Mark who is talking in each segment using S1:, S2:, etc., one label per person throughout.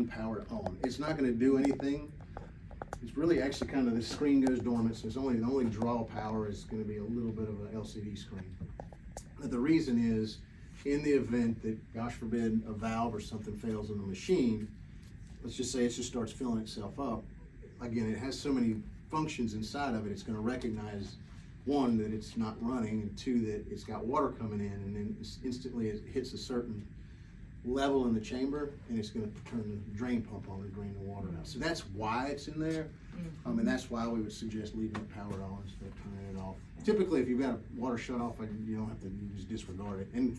S1: powered on. It's not going to do anything. It's really actually kind of, the screen goes dormant, so it's only, the only draw power is going to be a little bit of an LCD screen. But the reason is, in the event that, gosh forbid, a valve or something fails in the machine, let's just say it just starts filling itself up. Again, it has so many functions inside of it, it's going to recognize, one, that it's not running, and two, that it's got water coming in, and then instantly it hits a certain level in the chamber, and it's going to turn the drain pump on and drain the water out. So that's why it's in there, and that's why we would suggest leaving it powered on instead of turning it off. Typically, if you've got a water shut off, you don't have to, you just disregard it. And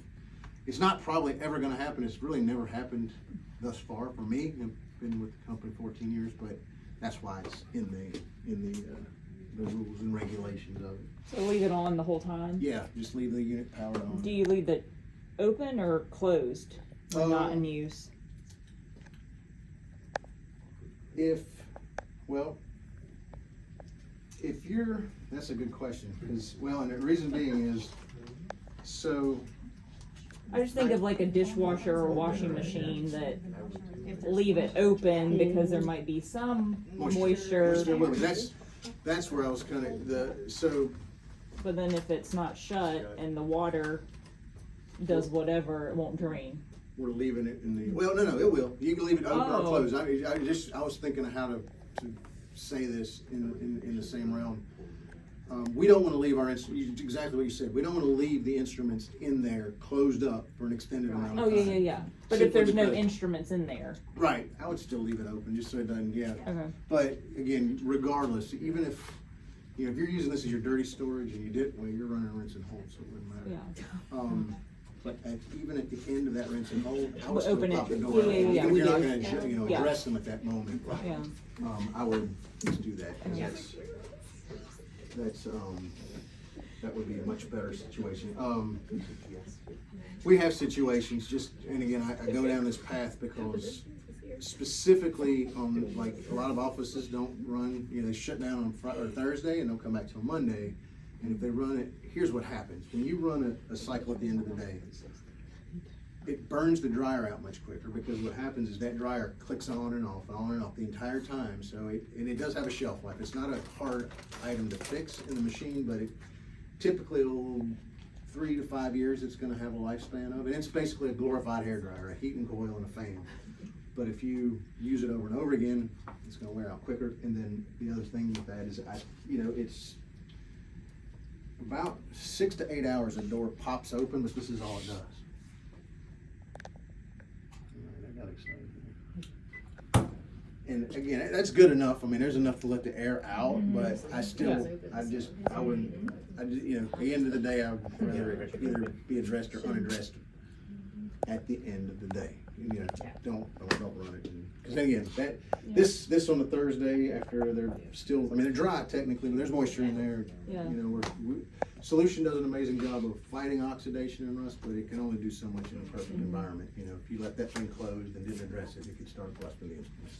S1: it's not probably ever going to happen. It's really never happened thus far for me. I've been with the company 14 years, but that's why it's in the rules and regulations of it.
S2: So leave it on the whole time?
S1: Yeah, just leave the unit powered on.
S2: Do you leave it open or closed when not in use?
S1: If you're, that's a good question, because, well, and the reason being is, so.
S2: I just think of like a dishwasher or washing machine that leave it open because there might be some moisture.
S1: That's where I was kind of,
S2: But then if it's not shut and the water does whatever, it won't drain.
S1: we're leaving it in the, well, no, it will. You can leave it open or
S2: Oh.
S1: closed. I was thinking of how to say this in the same realm. We don't want to leave our exactly what you said. We don't want to leave the instruments in there closed up for an extended amount of
S2: Oh,
S1: time.
S2: yeah. But
S1: Simply
S2: if there's no
S1: because-
S2: instruments in there.
S1: Right, I would still leave it open just so it doesn't, yeah.
S2: Okay.
S1: But again, regardless, even if, if you're using this as your dirty storage and you did, well, you're running rinse and hold, so it wouldn't matter.
S2: Yeah.
S1: But even at the end of that rinse and hold, I would still
S2: Open it.
S1: pop the door.
S2: Yeah,
S1: Even if
S2: we
S1: you're not
S2: do.
S1: gonna,
S2: Yeah.
S1: address them at that moment.
S2: Yeah.
S1: I would just do that, 'cause that would be a much better situation. We have situations, and again, I go down this path because specifically on, like, a lot of offices don't run, they shut down on Friday or Thursday and don't come back till Monday. And if they run it, here's what happens. When you run a cycle at the end of the day, it burns the dryer out much quicker, because what happens is that dryer clicks on and off the entire time. So it does have a shelf life. It's not a hard item to fix in the machine, but it typically 3 to 5 years it's going to have a lifespan of it. It's basically a glorified hair dryer, a heating coil and a fan. But if you use it over and over again, it's going to wear out quicker. And then the other thing with that is, it's about 6 to 8 hours a door pops open, but this is all it does. I got excited there. And again, that's good enough. I mean, there's enough to let the air out, but at the end of the day, I would rather either be addressed or unaddressed at the end of the day. Don't run it. Because again, this on a Thursday after they're still, they're dry technically, but there's moisture in there.
S2: Yeah.
S1: Solution does an amazing job of fighting oxidation and rust, but it can only do so much in a perfect environment. If you let that thing closed and didn't address it, it could start busting the instruments.